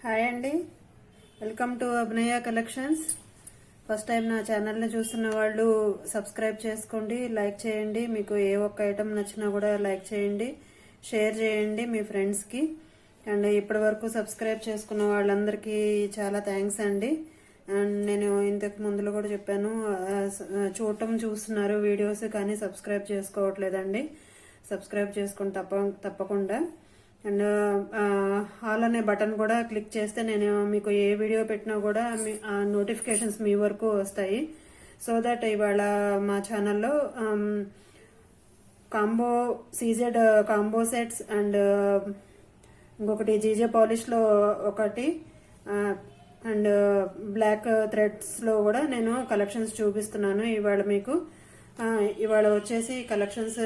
Hi అండి, welcome to Abhinaya collections. First time నా ఛానల్ని చూస్తున్న వాళ్ళు సబ్స్క్రైబ్ చేసుకోండి, లైక్ చేయండి. మీకు ఏ ఒక్క ఐటమ్ నచ్చినా కూడా లైక్ చేయండి, షేర్ చేయండి మీ ఫ్రెండ్స్కి. అండ్ ఇప్పటి వరకు సబ్స్క్రైబ్ చేసుకున్న వాళ్ళందరికీ చాలా థ్యాంక్స్ అండి. అండ్ నేను ఇంతకు ముందులో కూడా చెప్పాను, చూస్తున్నారు వీడియోస్ కానీ సబ్స్క్రైబ్ చేసుకోవట్లేదండి. సబ్స్క్రైబ్ చేసుకుని తప్పకుండా. అండ్ ఆల్ అనే బటన్ కూడా క్లిక్ చేస్తే నేను మీకు ఏ వీడియో పెట్టినా కూడా నోటిఫికేషన్స్ మీ వరకు వస్తాయి. సో దట్ ఇవాళ మా ఛానల్లో combo CZ combo sets and ఇంకొకటి జీజే పాలిష్లో ఒకటి అండ్ బ్లాక్ థ్రెడ్స్లో కూడా నేను కలెక్షన్స్ చూపిస్తున్నాను ఇవాళ మీకు. ఇవాళ వచ్చేసి కలెక్షన్స్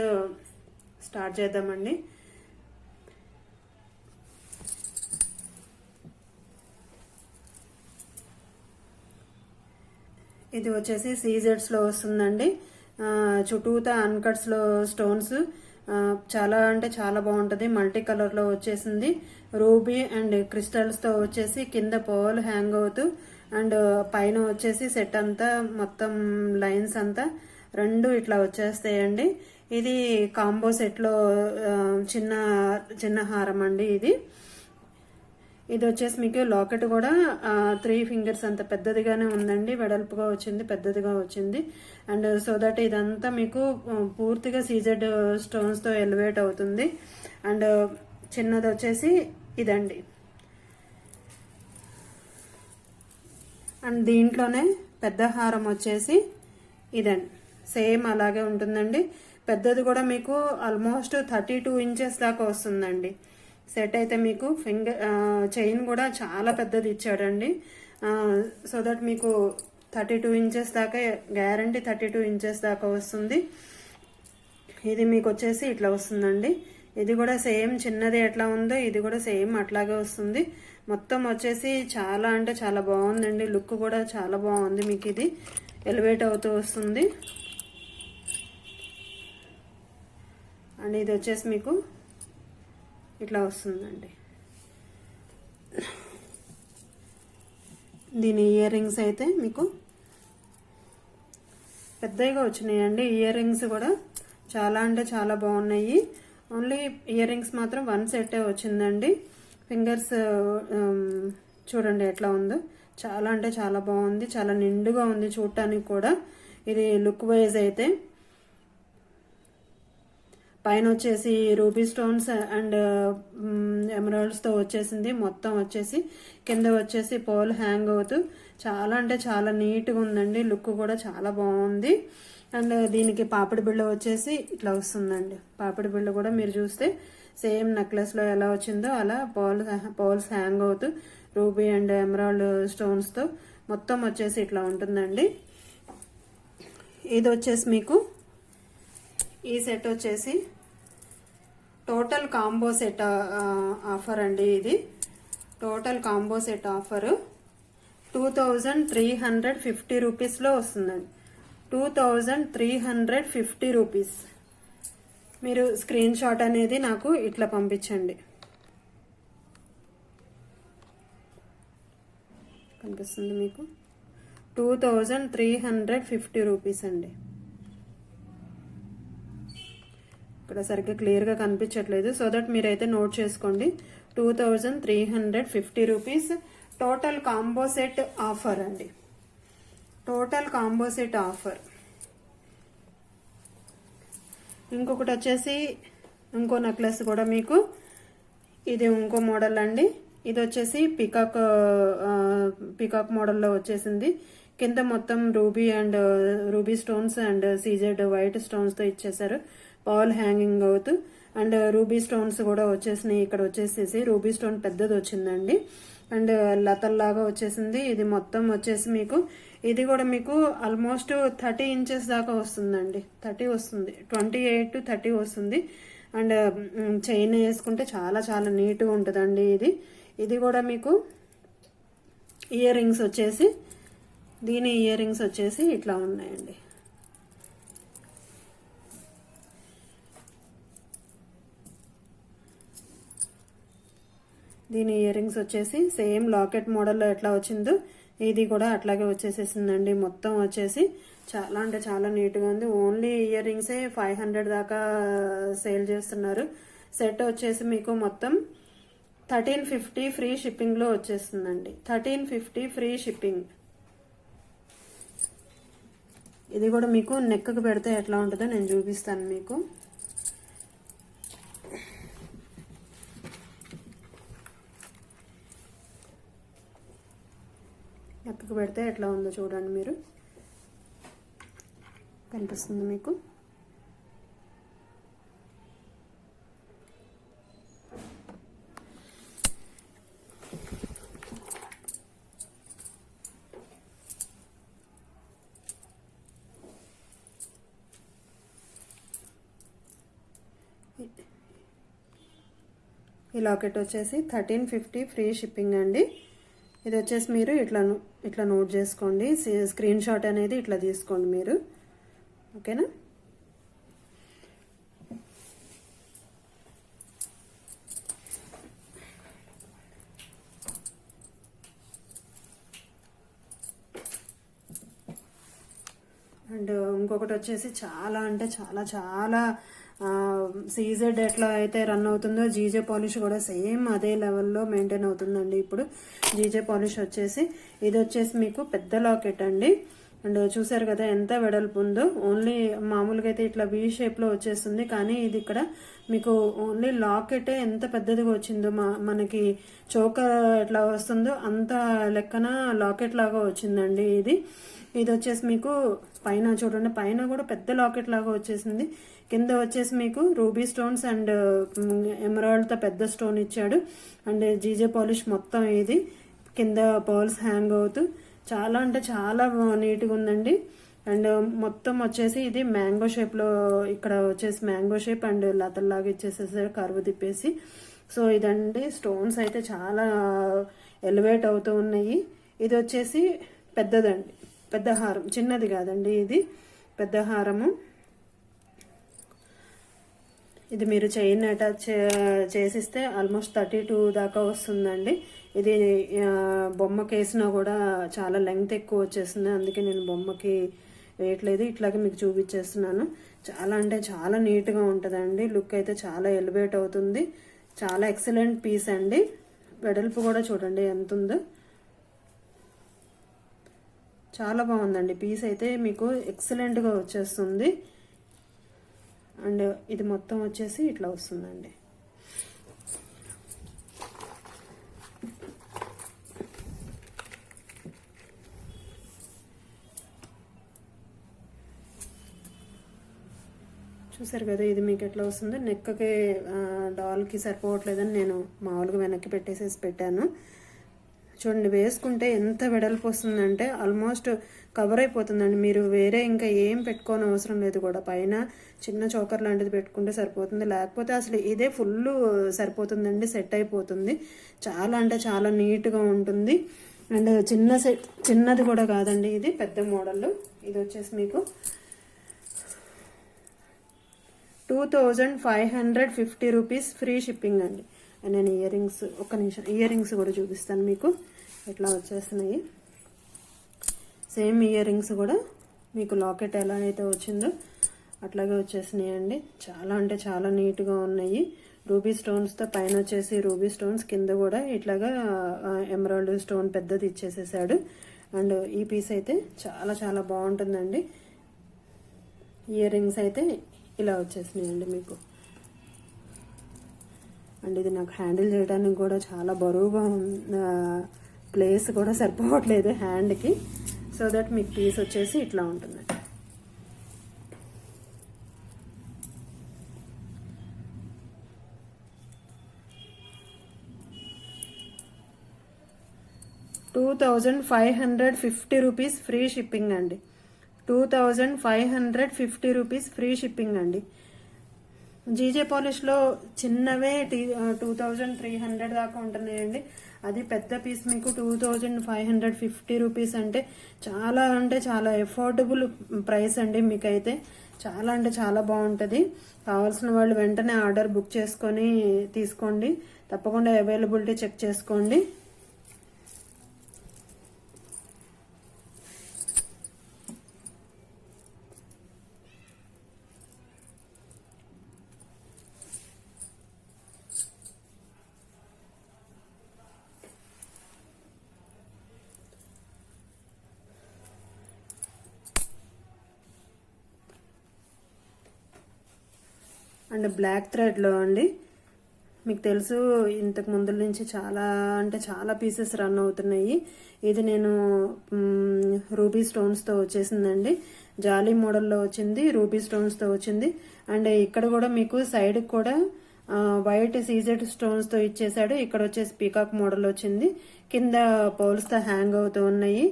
స్టార్ట్ చేద్దామండి. ఇది వచ్చేసి సీజెడ్స్లో వస్తుందండి. చుట్టూతా అన్కట్స్లో స్టోన్స్ చాలా అంటే చాలా బాగుంటుంది. మల్టీ కలర్లో వచ్చేసింది. రూబీ అండ్ క్రిస్టల్స్తో వచ్చేసి కింద పర్ల్ హ్యాంగ్ అవుతూ అండ్ పైన వచ్చేసి సెట్ అంతా మొత్తం లైన్స్ అంతా రెండు ఇట్లా వచ్చేస్తాయండి. ఇది కాంబో సెట్లో చిన్న చిన్న హారం అండి. ఇది వచ్చేసి మీకు లాకెట్ కూడా 3 ఫింగర్స్ అంత పెద్దదిగానే ఉందండి, వెడల్పుగా వచ్చింది, పెద్దదిగా వచ్చింది. అండ్ సో దట్ ఇదంతా మీకు పూర్తిగా సీజెడ్ స్టోన్స్తో ఎలివేట్ అవుతుంది. అండ్ చిన్నది వచ్చేసి ఇదండి. అండ్ దీంట్లోనే పెద్ద హారం వచ్చేసి ఇదండి, సేమ్ అలాగే ఉంటుందండి. పెద్దది కూడా మీకు ఆల్మోస్ట్ 32 ఇంచెస్ దాకా వస్తుందండి. సెట్ అయితే మీకు చైన్ కూడా చాలా పెద్దది ఇచ్చాడండి. సో దట్ మీకు 32 ఇంచెస్ దాకా గ్యారంటీ 32 ఇంచెస్ దాకా వస్తుంది. ఇది మీకు వచ్చేసి ఇట్లా వస్తుందండి. ఇది కూడా సేమ్ చిన్నది ఎట్లా ఉందో ఇది కూడా సేమ్ అట్లాగే వస్తుంది. మొత్తం వచ్చేసి చాలా అంటే చాలా బాగుందండి. లుక్ కూడా చాలా బాగుంది. మీకు ఇది ఎలివేట్ అవుతూ వస్తుంది. అండ్ ఇది వచ్చేసి మీకు ఇట్లా వస్తుందండి. దీని ఇయర్ రింగ్స్ అయితే మీకు పెద్దగా వచ్చినాయండి. ఇయర్ రింగ్స్ కూడా చాలా అంటే చాలా బాగున్నాయి. ఓన్లీ ఇయర్ రింగ్స్ మాత్రం 1 సెట్టే వచ్చిందండి. ఫింగర్స్ చూడండి ఎట్లా ఉందో, చాలా అంటే చాలా బాగుంది. చాలా నిండుగా ఉంది చూడటానికి కూడా. ఇది లుక్ వైజ్ అయితే పైన వచ్చేసి రూబీ స్టోన్స్ అండ్ ఎమరాల్డ్స్తో వచ్చేసింది. మొత్తం వచ్చేసి కింద వచ్చేసి పోల్ హ్యాంగ్ అవుతూ చాలా అంటే చాలా నీట్గా ఉందండి. లుక్ కూడా చాలా బాగుంది. అండ్ దీనికి పాపిడి బిళ్ళ వచ్చేసి ఇట్లా వస్తుందండి. పాపిడి బిళ్ళ కూడా మీరు చూస్తే సేమ్ నెక్లెస్లో ఎలా వచ్చిందో అలా పోల్స్ హ్యాంగ్ అవుతూ రూబీ అండ్ ఎమరాల్డ్ స్టోన్స్తో మొత్తం వచ్చేసి ఇట్లా ఉంటుందండి. ఇది వచ్చేసి మీకు ఈ సెట్ వచ్చేసి టోటల్ కాంబో సెట్ ఆఫర్ అండి. ఇది టోటల్ కాంబో సెట్ ఆఫర్ 2350 రూపీస్లో వస్తుందండి. 2350 రూపీస్. మీరు స్క్రీన్ షాట్ అనేది నాకు ఇట్లా పంపించండి. కనిపిస్తుంది మీకు 2350 రూపీస్ అండి. ఇక్కడ సరిగ్గా క్లియర్గా కనిపించట్లేదు, సో దట్ మీరైతే నోట్ చేసుకోండి. 2350 rupees total combo set offer అండి. Total combo set offer. ఇంకొకటి వచ్చేసి ఇంకో నెక్లెస్ కూడా మీకు ఇది ఇంకో మోడల్ అండి. ఇది వచ్చేసి పికాక్ మోడల్లో వచ్చేసింది. కింద మొత్తం ruby stones and CZ white స్టోన్స్తో ఇచ్చేసారు. పాల్ హ్యాంగింగ్ అవుతూ అండ్ రూబీ స్టోన్స్ కూడా వచ్చేసినాయి. ఇక్కడ వచ్చేసేసి రూబీ స్టోన్ పెద్దది వచ్చిందండి. అండ్ లతల్లాగా వచ్చేసింది. ఇది మొత్తం వచ్చేసి మీకు ఇది కూడా మీకు ఆల్మోస్ట్ 30 ఇంచెస్ దాకా వస్తుందండి. 30 వస్తుంది, 28 to 30 వస్తుంది. అండ్ చైన్ వేసుకుంటే చాలా చాలా నీట్గా ఉంటుందండి. ఇది కూడా మీకు ఇయర్ రింగ్స్ వచ్చేసి దీని ఇయర్ రింగ్స్ వచ్చేసి ఇట్లా ఉన్నాయండి. దీని ఇయర్ రింగ్స్ వచ్చేసి సేమ్ లాకెట్ మోడల్లో ఎట్లా వచ్చిందో ఇది కూడా అట్లాగే వచ్చేసేసిందండి. మొత్తం వచ్చేసి చాలా అంటే చాలా నీట్గా ఉంది. ఓన్లీ ఇయర్ రింగ్సే 500 దాకా సేల్ చేస్తున్నారు. సెట్ వచ్చేసి మీకు మొత్తం 1350 ఫ్రీ షిప్పింగ్లో వచ్చేస్తుందండి. 1350 ఫ్రీ షిప్పింగ్. ఇది కూడా మీకు నెక్కు పెడితే ఎట్లా ఉంటుందో నేను చూపిస్తాను మీకు. నెక్కు పెడితే ఎట్లా ఉందో చూడండి మీరు, కనిపిస్తుంది మీకు. ఈ లాకెట్ వచ్చేసి 1350 ఫ్రీ షిప్పింగ్ అండి. ఇది వచ్చేసి మీరు ఇట్లా నోట్ చేసుకోండి. స్క్రీన్ షాట్ అనేది ఇట్లా తీసుకోండి మీరు, ఓకేనా. అండ్ ఇంకొకటి వచ్చేసి చాలా అంటే చాలా చాలా సీజెడ్ ఎట్లా అయితే రన్ అవుతుందో జీజే పాలిష్ కూడా సేమ్ అదే లెవెల్లో మెయింటైన్ అవుతుందండి. ఇప్పుడు జీజే పాలిష్ వచ్చేసి ఇది వచ్చేసి మీకు పెద్ద లాకెట్ అండి. అండ్ చూసారు కదా ఎంత వెడల్పు ఉందో. ఓన్లీ మామూలుగా అయితే ఇట్లా వి షేప్లో వచ్చేస్తుంది, కానీ ఇది ఇక్కడ మీకు ఓన్లీ లాకెటే ఎంత పెద్దదిగా వచ్చిందో, మనకి చోకర్ ఎట్లా వస్తుందో అంత లెక్కన లాకెట్ లాగా వచ్చిందండి ఇది. ఇది వచ్చేసి మీకు పైన చూడండి, పైన కూడా పెద్ద లాకెట్ లాగా వచ్చేసింది. కింద వచ్చేసి మీకు రూబీ స్టోన్స్ అండ్ ఎమరాల్డ్తో పెద్ద స్టోన్ ఇచ్చాడు. అండ్ జీజే పాలిష్ మొత్తం ఇది కింద పర్ల్స్ హ్యాంగ్ అవుతూ చాలా అంటే చాలా నీట్గా ఉందండి. అండ్ మొత్తం వచ్చేసి ఇది మ్యాంగో షేప్లో, ఇక్కడ వచ్చేసి మ్యాంగో షేప్ అండ్ లతల్లాగా ఇచ్చేసేసారు కర్వ్ తిప్పేసి. సో ఇదండి స్టోన్స్ అయితే చాలా ఎలివేట్ అవుతూ ఉన్నాయి. ఇది వచ్చేసి పెద్దదండి, పెద్ద హారం, చిన్నది కాదండి, ఇది పెద్ద హారము. ఇది మీరు చైన్ అటాచ్ చేసిస్తే ఆల్మోస్ట్ 32 దాకా వస్తుందండి. ఇది బొమ్మకి వేసినా కూడా చాలా లెంగ్త్ ఎక్కువ వచ్చేస్తుంది, అందుకే నేను బొమ్మకి వేయట్లేదు, ఇట్లాగే మీకు చూపించేస్తున్నాను. చాలా అంటే చాలా నీట్గా ఉంటుందండి. లుక్ అయితే చాలా ఎలివేట్ అవుతుంది. చాలా ఎక్సలెంట్ పీస్ అండి. వెడల్పు కూడా చూడండి ఎంత ఉందో, చాలా బాగుందండి. పీస్ అయితే మీకు ఎక్సలెంట్గా వచ్చేస్తుంది. అండ్ ఇది మొత్తం వచ్చేసి ఇట్లా వస్తుందండి. చూసారు కదా ఇది మీకు ఎట్లా వస్తుందో. నెక్కకి డాల్కి సరిపోవట్లేదని నేను మామూలుగా వెనక్కి పెట్టాను. చూడండి వేసుకుంటే ఎంత వెడల్పు వస్తుందంటే ఆల్మోస్ట్ కవర్ అయిపోతుందండి. మీరు వేరే ఇంకా ఏం పెట్టుకోని అవసరం లేదు కూడా. పైన చిన్న చోకర్ లాంటిది పెట్టుకుంటే సరిపోతుంది, లేకపోతే అసలు ఇదే ఫుల్ సరిపోతుందండి, సెట్ అయిపోతుంది. చాలా అంటే చాలా నీట్గా ఉంటుంది. అండ్ చిన్నది కూడా కాదండి, ఇది పెద్ద మోడల్. ఇది వచ్చేసి మీకు 2550 రూపీస్ ఫ్రీ షిప్పింగ్ అండి. నేను ఇయర్ రింగ్స్, ఒక్క నిమిషం, ఇయర్ రింగ్స్ కూడా చూపిస్తాను మీకు ఎట్లా వచ్చేస్తున్నాయి. సేమ్ ఇయర్ రింగ్స్ కూడా మీకు లాకెట్ ఎలా అయితే వచ్చిందో అట్లాగే వచ్చేసినాయి అండి. చాలా అంటే చాలా నీట్గా ఉన్నాయి. రూబీ స్టోన్స్తో పైన వచ్చేసి రూబీ స్టోన్స్, కింద కూడా ఇట్లాగా ఎమరాల్డ్ స్టోన్ పెద్దది ఇచ్చేసేసాడు. అండ్ ఈ పీస్ అయితే చాలా చాలా బాగుంటుందండి. ఇయర్ రింగ్స్ అయితే ఇలా వచ్చేసినాయండి మీకు. అండ్ ఇది నాకు హ్యాండిల్ చేయడానికి కూడా చాలా బరువుగా ప్లేస్ కూడా సరిపోవట్లేదు హ్యాండ్కి. సో దట్ మీకు పీస్ వచ్చేసి ఇట్లా ఉంటుందండి. ₹2550 రూపీస్ ఫ్రీ షిప్పింగ్ అండి. 2550 రూపీస్ ఫ్రీ షిప్పింగ్ అండి. జీజే పాలిష్లో చిన్నవే 2300 దాకా ఉంటున్నాయండి. అది పెద్ద పీస్ మీకు 2550 రూపీస్ అంటే చాలా ఎఫోర్డబుల్ ప్రైస్ అండి. మీకైతే చాలా అంటే చాలా బాగుంటుంది. కావాల్సిన వాళ్ళు వెంటనే ఆర్డర్ బుక్ చేసుకొని తీసుకోండి. తప్పకుండా అవైలబిలిటీ చెక్ చేసుకోండి. అండ్ బ్లాక్ థ్రెడ్లో అండి, మీకు తెలుసు ఇంతకు ముందు నుంచి చాలా అంటే చాలా పీసెస్ రన్ అవుతున్నాయి. ఇది నేను రూబీ స్టోన్స్తో వచ్చేసిందండి. జాలీ మోడల్లో వచ్చింది, రూబీ స్టోన్స్తో వచ్చింది. అండ్ ఇక్కడ కూడా మీకు సైడ్ కూడా వైట్ సీజెడ్ స్టోన్స్తో ఇచ్చేసాడు. ఇక్కడ వచ్చేసి పీకాక్ మోడల్ వచ్చింది. కింద పౌల్స్తో హ్యాంగ్ అవుతూ ఉన్నాయి.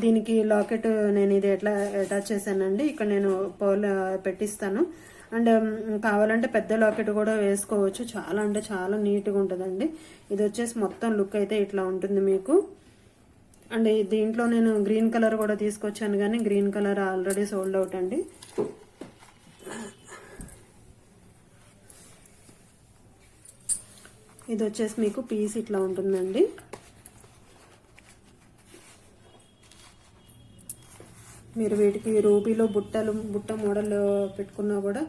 దీనికి లాకెట్ నేను ఇది ఎట్లా అటాచ్ చేశానండి. ఇక్కడ నేను పౌల్ పెట్టిస్తాను. అండ్ కావాలంటే పెద్ద లాకెట్ కూడా వేసుకోవచ్చు. చాలా అంటే చాలా నీట్గా ఉంటుందండి. ఇది వచ్చేసి మొత్తం లుక్ అయితే ఇట్లా ఉంటుంది మీకు. అండ్ దీంట్లో నేను గ్రీన్ కలర్ కూడా తీసుకొచ్చాను, కానీ green colour already sold out అండి. ఇది వచ్చేసి మీకు పీస్ ఇట్లా ఉంటుందండి. మీరు వీటికి రూబీలో బుట్ట మోడల్ పెట్టుకున్నా కూడా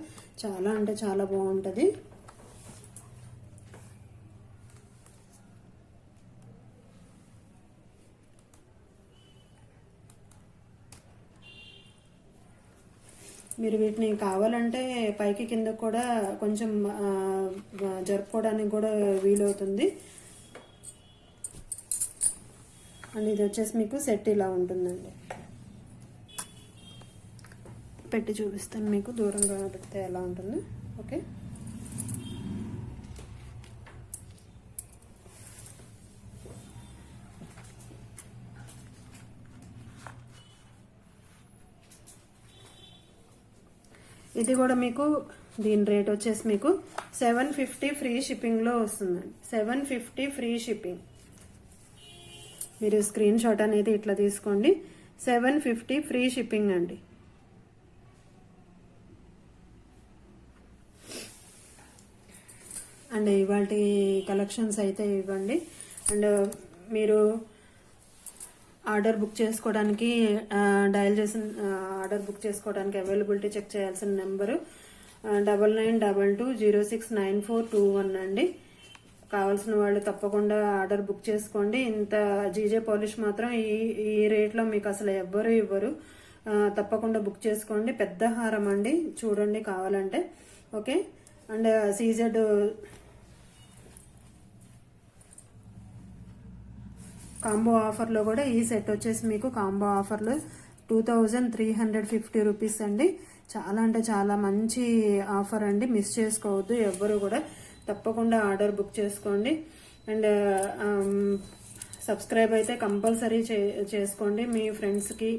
చాలా అంటే చాలా బాగుంటుంది. మీరు వీటిని కావాలంటే పైకి కింద కూడా కొంచెం జరుపుకోవడానికి కూడా వీలవుతుంది. అండ్ ఇది వచ్చేసి మీకు సెట్ ఇలా ఉంటుందండి. పెట్టి చూపిస్తాను మీకు, దూరంగా పెడితే ఎలా ఉంటుందో. ఓకే, ఇది కూడా మీకు దీని రేట్ వచ్చేసి మీకు 750 ఫ్రీ షిప్పింగ్లో వస్తుందండి. 750 ఫ్రీ షిప్పింగ్. మీరు స్క్రీన్ షాట్ అనేది ఇట్లా తీసుకోండి. 750 ఫ్రీ షిప్పింగ్ అండి. అండ్ ఇవాళ కలెక్షన్స్ అయితే ఇవ్వండి. అండ్ మీరు ఆర్డర్ బుక్ చేసుకోవడానికి ఆర్డర్ బుక్ చేసుకోవడానికి అవైలబిలిటీ చెక్ చేయాల్సిన నెంబరు 9922069421 అండి. కావాల్సిన వాళ్ళు తప్పకుండా ఆర్డర్ బుక్ చేసుకోండి. ఇంత జీజే పాలిష్ మాత్రం ఈ రేట్లో మీకు అసలు ఎవ్వరు ఇవ్వరు. తప్పకుండా బుక్ చేసుకోండి. పెద్ద హారం అండి, చూడండి కావాలంటే. ఓకే, అండ్ సీజెడ్ కాంబో ఆఫర్లో కూడా ఈ సెట్ వచ్చేసి మీకు కాంబో ఆఫర్లో 2350 రూపీస్ అండి. చాలా అంటే చాలా మంచి ఆఫర్ అండి, మిస్ చేసుకోవద్దు ఎవ్వరు కూడా. తప్పకుండా ఆర్డర్ బుక్ చేసుకోండి. అండ్ సబ్స్క్రైబ్ అయితే కంపల్సరీ చేసుకోండి. మీ ఫ్రెండ్స్కి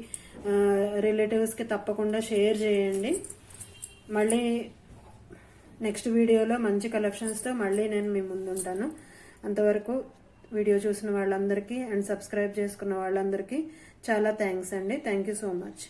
రిలేటివ్స్కి తప్పకుండా షేర్ చేయండి. మళ్ళీ నెక్స్ట్ వీడియోలో మంచి కలెక్షన్స్తో మళ్ళీ నేను మీ ముందుంటాను. అంతవరకు వీడియో చూసిన వాళ్ళందరికీ అండ్ సబ్స్క్రైబ్ చేసుకున్న వాళ్ళందరికీ చాలా థ్యాంక్స్ అండి. Thank you so much.